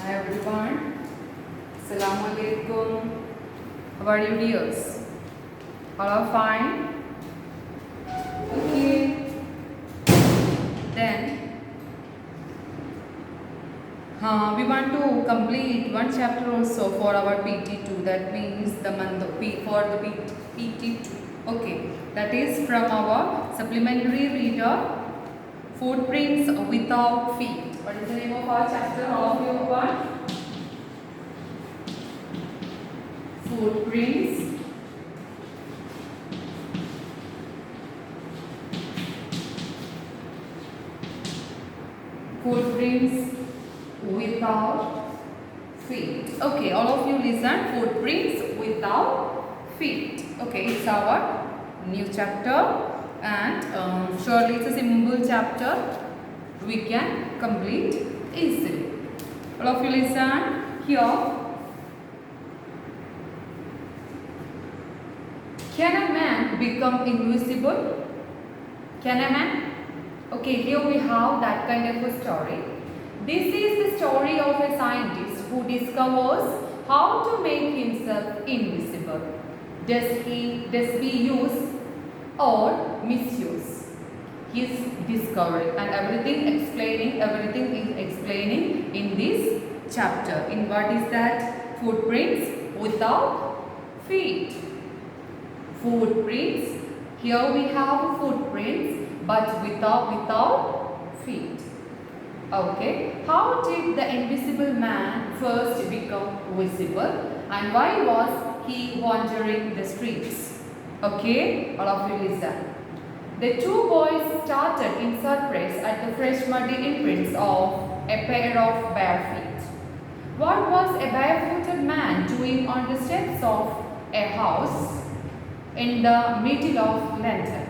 Hi everyone. Assalamu alaikum. How are you dears? All are fine? Okay. Then we want to complete one chapter also for our PT2. That means the month of for the PT2. Okay. That is from our supplementary reader, Footprints Without Feet. What is the name of our chapter? All of you want? Footprints without feet. Okay, all of you listen. Footprints without feet. Okay, it's our new chapter, and surely it's a simple chapter. We can complete easily. All of you listen here. Can a man become invisible? Can a man? Okay, here we have that kind of a story. This is the story of a scientist who discovers how to make himself invisible. Does he use or misuse his discovery? And everything is explaining in this chapter. In what is that? Footprints without feet. Footprints. Here we have footprints, but without feet. Okay. How did the invisible man first become visible, and why was he wandering the streets? Okay. All of you listen. The two boys started in surprise at the fresh muddy imprints of a pair of bare feet. What was a barefooted man doing on the steps of a house in the middle of London?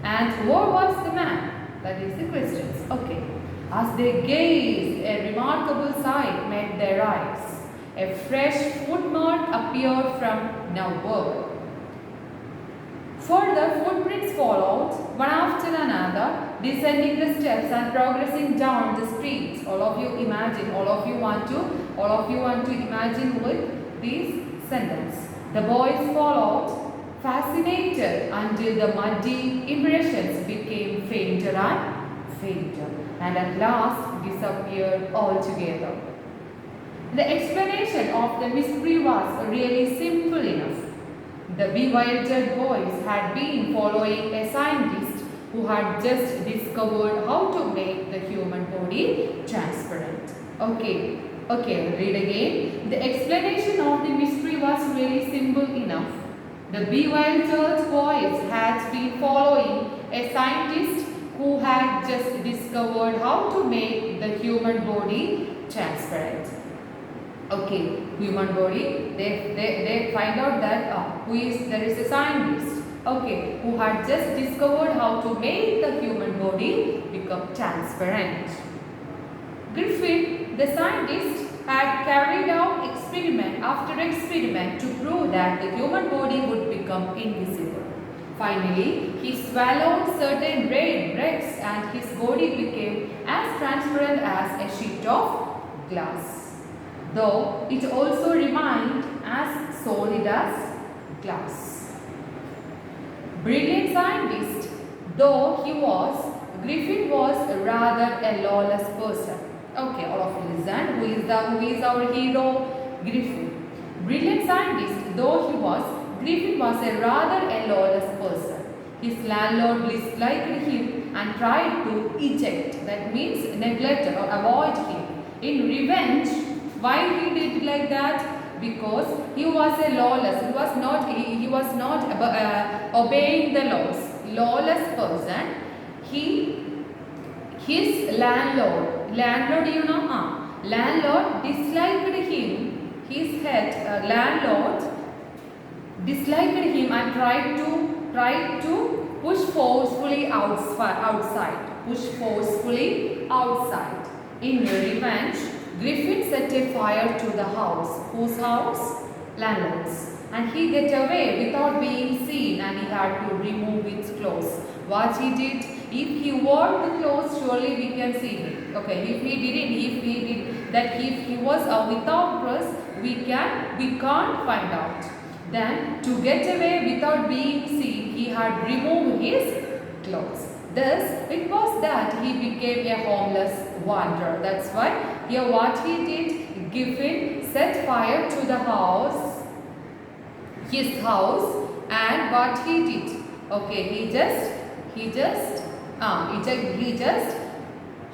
And where was the man? That is the questions. Okay. As they gazed, a remarkable sight met their eyes. A fresh footmark appeared from nowhere. Further footprints followed, one after another, descending the steps and progressing down the streets. All of you imagine, all of you want to imagine with this sentence. The boys followed, fascinated, until the muddy impressions became fainter and fainter, and at last disappeared altogether. The explanation of the mystery was really simple enough. The bewildered boys had been following a scientist who had just discovered how to make the human body transparent. Okay, read again. The explanation of the mystery was really simple enough. The bewildered boys had been following a scientist who had just discovered how to make the human body transparent. Okay, human body. They find out that there is a scientist. Okay, who had just discovered how to make the human body become transparent. Griffin, the scientist, had carried out experiment after experiment to prove that the human body would become invisible. Finally, he swallowed certain red bricks and his body became as transparent as a sheet of glass, though it also remained as solid as glass. Brilliant scientist though he was, Griffin was rather a lawless person. Okay, all of you listen. Who is our hero? Griffin. Brilliant scientist though he was, Griffin was a rather a lawless person. His landlord disliked him and tried to eject, that means neglect or avoid him. In revenge, why he did like that? Because he was a lawless. He was not obeying the laws. Lawless person. His landlord, landlord disliked him. His landlord disliked him and tried to push forcefully outside. In revenge, Griffin set a fire to the house. Whose house? Landlord's. And he got away without being seen, and he had to remove his clothes. What he did? If he wore the clothes, surely we can see him. Okay, if he didn't, if he was without dress, we can't find out. Then to get away without being seen, he had removed his clothes. Thus, it was that he became a homeless wanderer. That's why here what he did, Giffen set fire to the house, his house, and what he did, okay, he just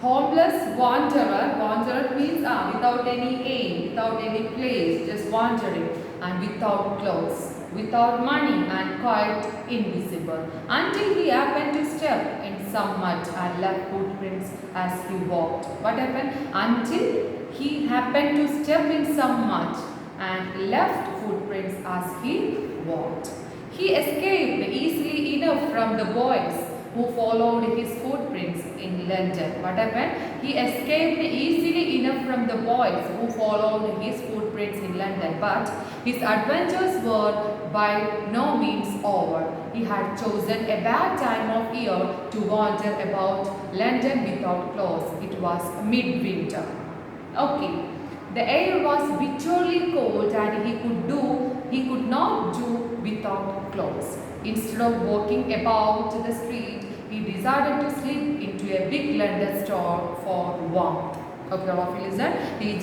homeless wanderer means without any aim, without any place, just wandering, and without clothes, without money, and quite invisible, until he happened to step in some mud and left footprints as he walked. What happened? Until he happened to step in some mud and left footprints as he walked. He escaped easily enough from the boys who followed his footprints in London. What happened? He escaped easily enough from the boys who followed his footprints in London, but his adventures were by no means over. He had chosen a bad time of year to wander about London without clothes. It was midwinter. Okay. The air was bitterly cold and he could not do without clothes. Instead of walking about the street, he decided to slip into a big London store for warmth. Okay, all of you listen. He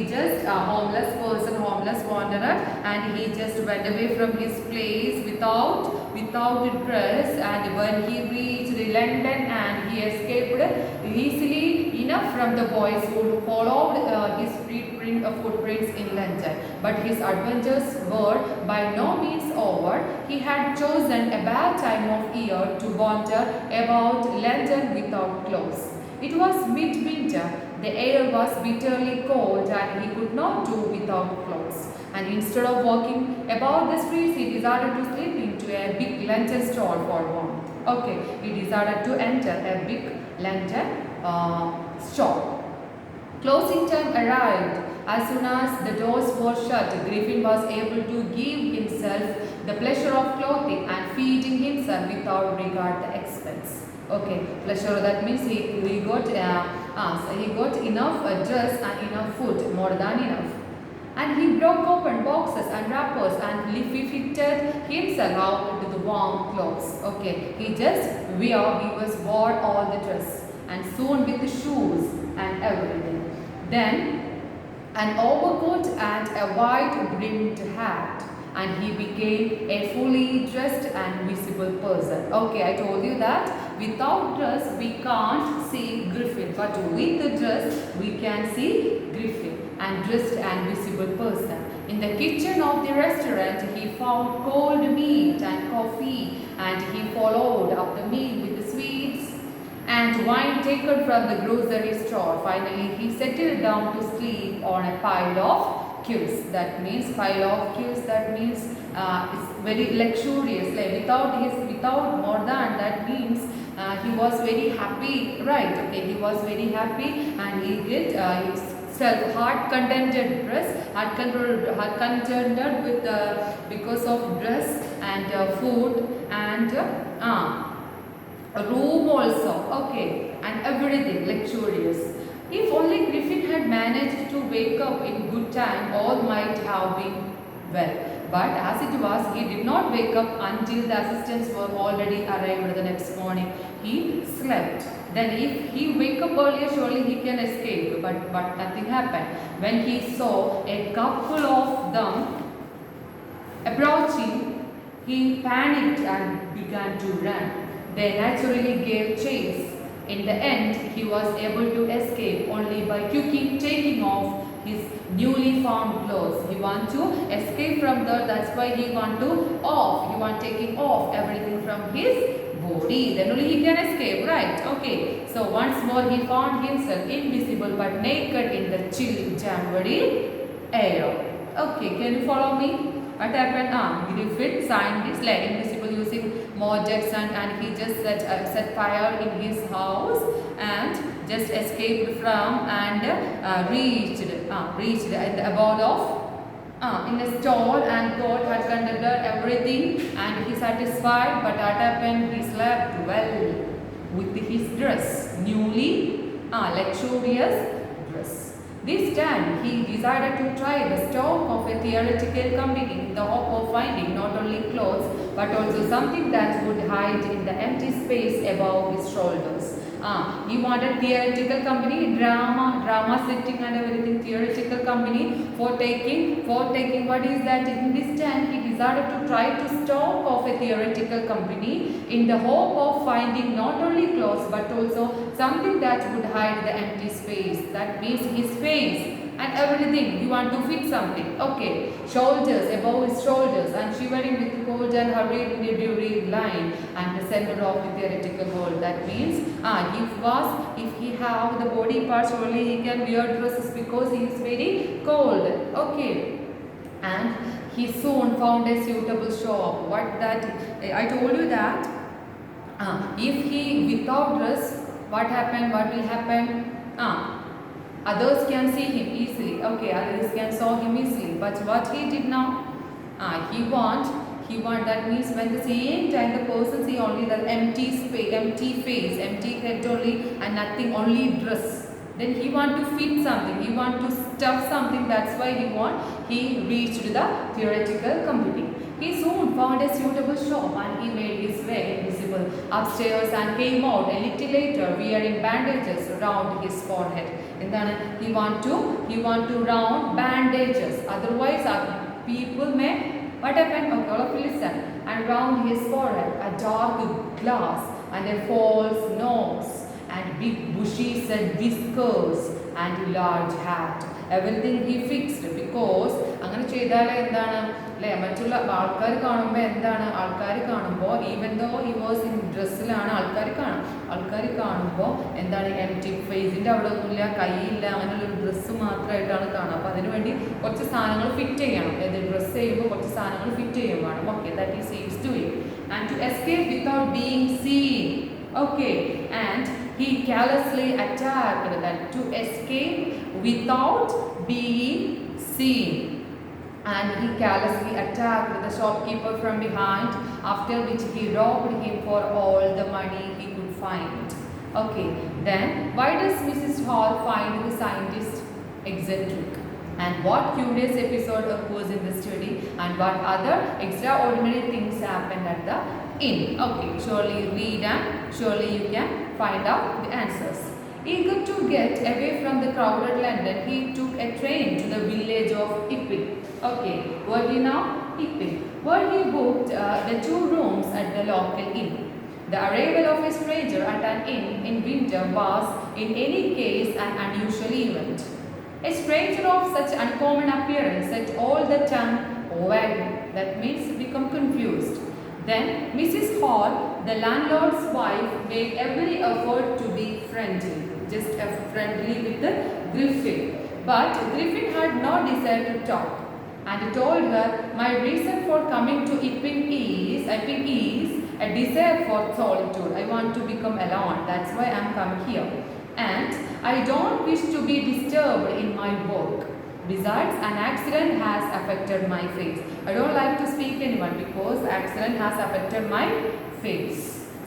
just a homeless person, homeless wanderer, and he just went away from his place without dress. And when he reached London, and he escaped easily enough from the boys who followed his footprints in London. But his adventures were by no means over. He had chosen a bad time of year to wander about London without clothes. It was midwinter. The air was bitterly cold and he could not do without clothes. And instead of walking about the streets, he decided to slip into a big London store for warmth. Okay, he decided to enter a big London store. Closing time arrived. As soon as the doors were shut, Griffin was able to give himself the pleasure of clothing and feeding himself without regard the expense. Okay, pleasure, that means he got enough dress and enough food, more than enough. And he broke open boxes and wrappers and he fitted himself out into the warm clothes. Okay, he was wore all the dress, and soon with the shoes and everything. Then an overcoat and a white brimmed hat, and he became a fully dressed and visible person. Okay, I told you that without dress we can't see Griffin, but with the dress we can see Griffin, and dressed and visible person. In the kitchen of the restaurant he found cold meat and coffee, and he followed up the meal with the sweets and wine taken from the grocery store. Finally, he settled down to sleep on a pile of quills. That means it's very luxurious. Like without more than that means he was very happy, right? Okay, he was very happy, and he did himself heart contented with because of dress and food and room also, okay, and everything luxurious. If only Griffin had managed to wake up in good time, all might have been well. But as it was, he did not wake up until the assistants were already arrived the next morning. He slept. Then if he wake up earlier, surely he can escape. But nothing happened. When he saw a couple of them approaching, he panicked and began to run. They naturally gave chase. In the end, he was able to escape only by quickly taking off his newly found clothes. He want to escape from there. That's why he want taking off everything from his body. Then only he can escape, right? Okay. So once more he found himself invisible but naked in the chill January air. Okay, can you follow me? What happened? Griffin signed his letter invisible using Modex, and he just set fire in his house and just escaped from and reached in the abode of in a store, and God had conducted everything and he satisfied. But what happened? He slept well. with his dress, luxurious dress. This time he decided to try the stock of a theatrical company in the hope of finding not only clothes but also something that would hide in the empty space above his shoulders. He wanted theatrical company, drama setting and everything, theatrical company for taking what is that? In this time he decided to try to stock of a theatrical company in the hope of finding not only clothes but also something that would hide the empty space. That means his face and everything. You want to fit something. Okay. Shoulders, above his shoulders, and shivering with cold and hurried in a dewy line and the center of the theoretical world. That means if he have the body parts only he can wear dresses because he is very cold. Okay. And he soon found a suitable shop. What that I told you that if he without dress, what will happen? Others can see him easily. Okay, others can saw him easily. But what he did now? He want. That means when the same time the person see only the empty space, empty face, empty head only, and nothing, only dress. Then he want to fit something. He want to stuff something. That's why he reached the theoretical company. He soon found a suitable shop and he made his way invisible upstairs and came out a little later wearing bandages around his forehead. And then he want to round bandages. Otherwise, people may what happened? Okay, all of you listen. And round his forehead a dark glass and a false nose and big bushes and whiskers and a large hat. Everything he fixed because അങ്ങനെ ചെയ്താൽ എന്താണ് അല്ലേ മറ്റുള്ള ആൾക്കാർ കാണുമ്പോൾ even though he was in ഡ്രസ്സിലാണ് ആൾക്കാർ കാണുമ്പോൾ എന്താണ് എംപ്റ്റി ഫേസിൻ്റെ അവിടെ ഒന്നുമില്ല കൈയില്ല അങ്ങനെയുള്ളൊരു ഡ്രസ്സ് മാത്രമായിട്ടാണ് കാണുക. അപ്പോൾ അതിനുവേണ്ടി കുറച്ച് സാധനങ്ങൾ ഫിറ്റ് ചെയ്യണം. അതായത് ഡ്രസ്സ് ചെയ്യുമ്പോൾ കുറച്ച് സാധനങ്ങൾ ഫിറ്റ് ചെയ്യും വേണം. Okay, that is is to it and to escape without being seen. Okay, and he carelessly attacked that to escape without being seen. And he carelessly attacked the shopkeeper from behind, after which he robbed him for all the money he could find. Okay, then why does Mrs. Hall find the scientist eccentric? And what curious episode occurs in the study, and what other extraordinary things happened at the inn? Okay, surely read and surely you can find out the answers. Eager to get away from the crowded London, he took a train to the village of Iping. Okay, where he now? Iping, where he booked the 2 rooms at the local inn. The arrival of a stranger at an inn in winter was, in any case, an unusual event. A stranger of such uncommon appearance set all the tongue wagging. That means become confused. Then Mrs. Hall, the landlord's wife, made every effort to be friendly, just friendly with the Griffin. But Griffin had no desire to talk and told her, "My reason for coming to Iping is a desire for solitude. I want to become alone. That's why I'm coming here. And I don't wish to be disturbed in my work. Besides, an accident has affected my face. I don't like to speak to anyone because accident has affected my face."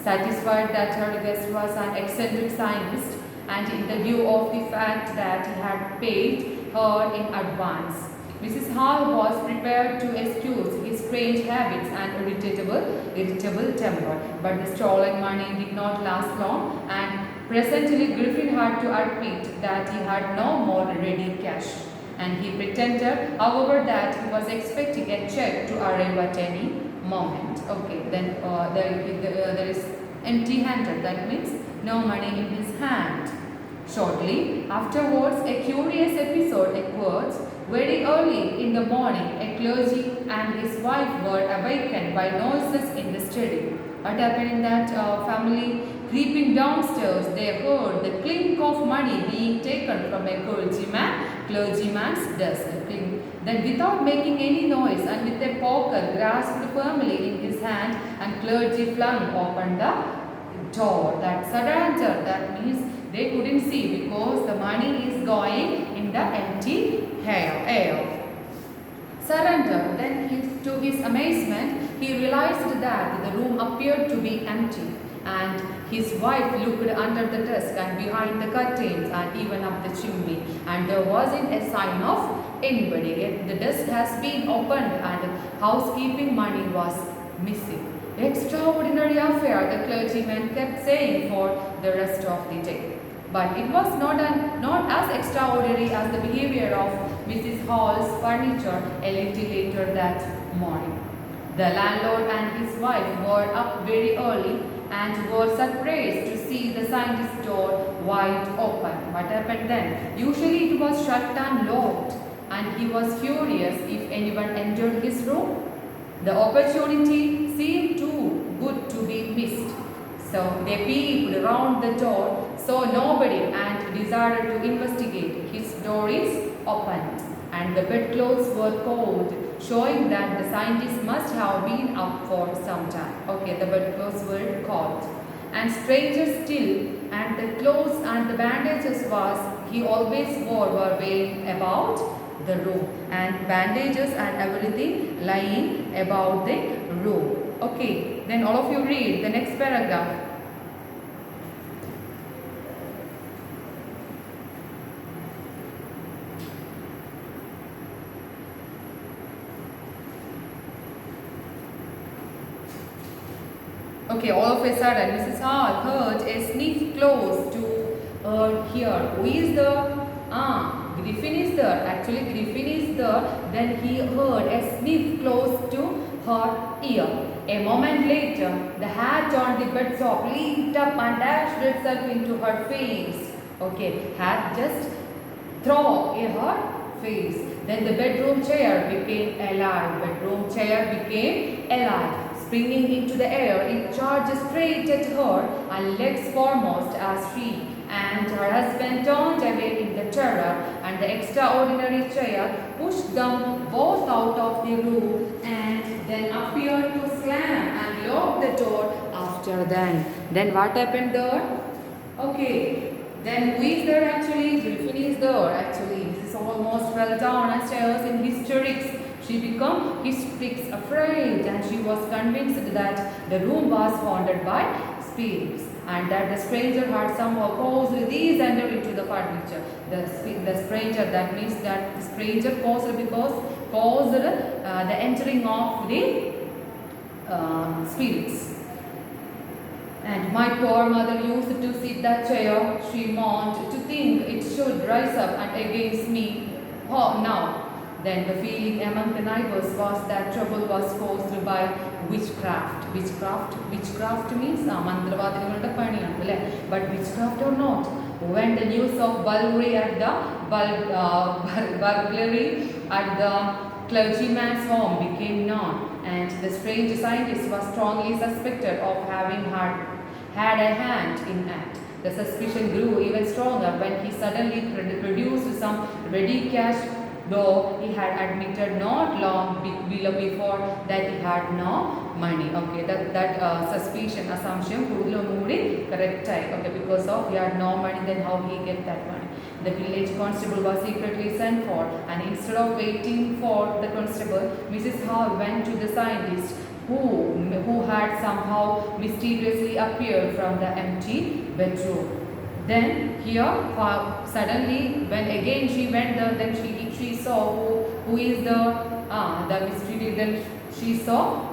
Satisfied that her guest was an eccentric scientist, and in the view of the fact that he had paid her in advance, Mrs. Hall was prepared to excuse his strange habits and irritable temper. But the stolen money did not last long, and presently Griffin had to admit that he had no more ready cash. And he pretended, however, that he was expecting a check to arrive at any moment. Okay, then there is empty-handed. That means no money in his hand. Shortly afterwards, a curious episode occurred. Very early in the morning, a clergy and his wife were awakened by noises in the study. What happened in that family? Creeping downstairs, they heard the clink of money being taken from a clergyman's desk. Then, without making any noise and with a poker grasped firmly in his hand, and clergy flung open the door. That surrender, that means they couldn't see because the money is going in the empty air. Surrender. Then to his amazement, he realized that the room appeared to be empty. and his wife looked under the desk and behind the curtains and even up the chimney, and there wasn't a sign of anybody. Yet the desk has been opened and housekeeping money was missing. Extraordinary affair, the clergyman kept saying for the rest of the day. But it was not as extraordinary as the behavior of Mrs. Hall's furniture a little later that morning. The landlord and his wife were up very early and were surprised to see the scientist's door wide open. What happened then? Usually it was shut and locked, and he was furious if anyone entered his room. The opportunity seemed too good to be missed. So they peeped round the door, saw nobody, and decided to investigate. His door is opened, and the bedclothes were cold, showing that the scientist must have been up for some time. Okay, the bedclothes were cold. And stranger still, and the clothes and the bandages he always wore were lying about the room, and bandages and everything lying about the room. Okay, then all of you read the next paragraph. Okay, all of a sudden Mrs. Hall heard a sniff close to her ear. Who is there? Griffin is there. Actually, Griffin is there. Then he heard a sniff close to her ear. A moment later, the hat on the bedtop leaped up and dashed itself into her face. Okay, hat just throw in her face. Then the bedroom chair became alive. Bedroom chair became alive. Springing into the air, it charged straight at her and legs foremost as she and her husband turned away in the terror, and the extraordinary chair pushed them both out of the room and then appeared to slam and lock the door after them. Then what happened there? Okay, then who is there actually? Griffin is there actually. Mrs. almost fell down stairs in hysterics. She became hysterics afraid, and she was convinced that the room was haunted by spirits, and that the stranger had somehow caused these enter into the furniture. The stranger, that means that the stranger caused the entering of the spirits. And my poor mother used to sit that chair, she mourned, to think it should rise up and against me. Oh, now. Then the feeling among the neighbors was that trouble was caused by witchcraft. Witchcraft means mantravadinigalude paniyanu alle, but witchcraft or not. When the news of burglary at the clergyman's home became known, and the strange scientist was strongly suspected of having had a hand in it. The suspicion grew even stronger when he suddenly produced some ready cash, though he had admitted not long before that he had no money. Okay, that suspicion, assumption, correct. Okay, because of he had no money, then how he get that money? The village constable was secretly sent for, and instead of waiting for the constable, Mrs. Hall went to the scientist, who had somehow mysteriously appeared from the empty bedroom. Then here, suddenly, when again she went there, then she saw who is the mystery. Then she saw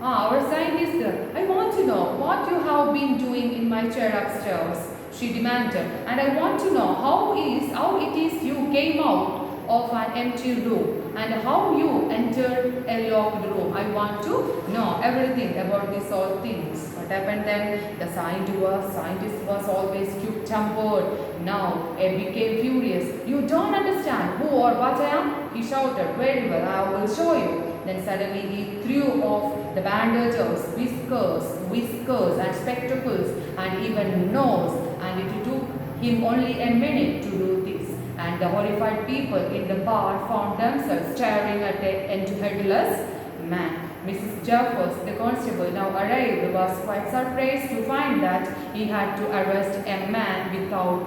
our scientist there. I want to know what you have been doing in my chair upstairs, she demanded, and I want to know how it is you came out of an empty room and how you entered a locked room. I want to know everything about these all things. What happened then? The scientist was always quick-tempered. Now he became furious. You don't understand who or what I am? He shouted. Very well, I will show you. Then suddenly he threw off the bandages, whiskers and spectacles and even nose, and it took him only a minute to do this. And the horrified people in the bar found themselves staring at a headless man. Mrs. Jeffers, the constable, now arrived, was quite surprised to find that he had to arrest a man without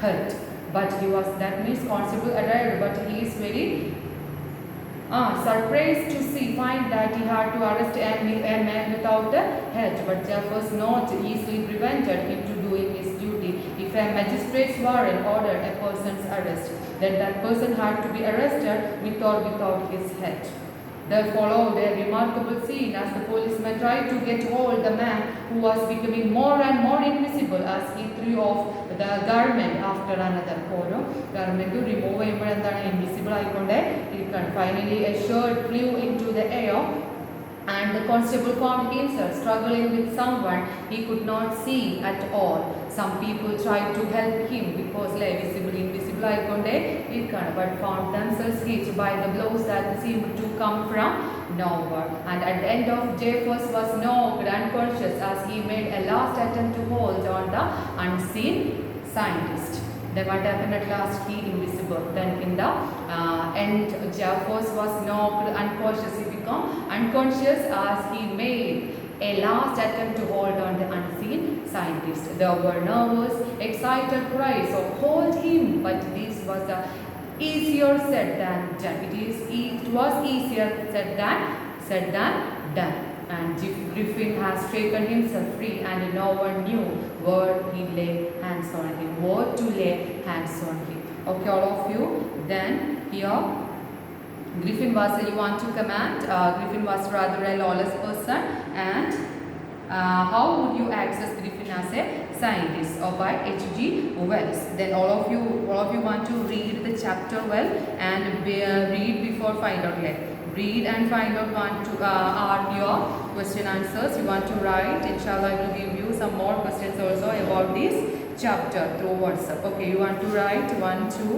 hurt. But that means constable arrived, but he is very surprised to find that he had to arrest a man without a head, but Jeff was not easily prevented him to doing his duty. If a magistrate's warrant ordered a person's arrest, then that person had to be arrested with or without his head. There followed a remarkable scene as the policeman tried to get hold the man who was becoming more and more invisible as he threw off the garment after another. ഓരോ garment remove ചെയ്യുമ്പോൾ എന്താണ് invisible ആയിക്കൊണ്ടേ ഇരിക്കുകയാണ്. Finally a shirt flew into the air and the constable found himself struggling with someone he could not see at all. Some people tried to help him because invisible ആയിക്കൊണ്ടേ ഇരിക്കുകയാണ്, but found themselves hit by the blows that seemed to come from nowhere. And at the end of Jeffers was knocked unconscious as he made a last attempt to hold on the unseen scientist. Then what happened at last? He invisible. Then in the end, Jeffers was knocked unconscious. He became unconscious as he made a last attempt to hold on the unseen scientist. There were nervous, excited cries of "Hold him!" But this was the easier said than done. It was easier said than done. And Griffin has shaken himself free, and no one knew where he lay hands on him. Where to lay hands on him. Okay, all of you. Then here, Griffin was, you want to comment? Griffin was rather a lawless person, and how would you access Griffin as a scientist? Or by H.G. Wells. Then all of you want to read the chapter well and read before find out. Read and find out are your question answers. You want to write. Inshallah, I will give you some more questions also about this chapter through WhatsApp. Okay, you want to write 1, 2,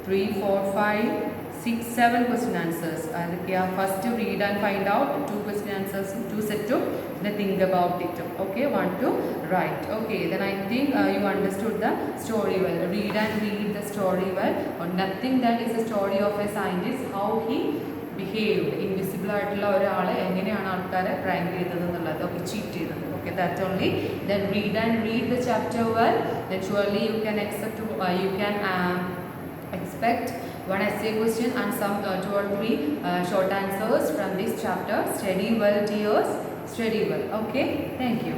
3, 4, 5, 6, 7 question answers. And first to read and find out 2 question answers, 2 set to then think about it. Okay, want to write. Okay, then I think you understood the story well. Read the story well. Or nothing that is the story of a scientist, how he behaved. Invisible ആയിട്ടുള്ള ഒരാളെ എങ്ങനെയാണ് ആൾക്കാരെ prank ചെയ്തതെന്നുള്ളത്, ഒക്കെ cheat ചെയ്തത്. Okay, that only. Then read the chapter well. Then surely you can expect one essay question and some 2 or 3 short answers from this chapter. Study well, dears. Study well. Okay, thank you.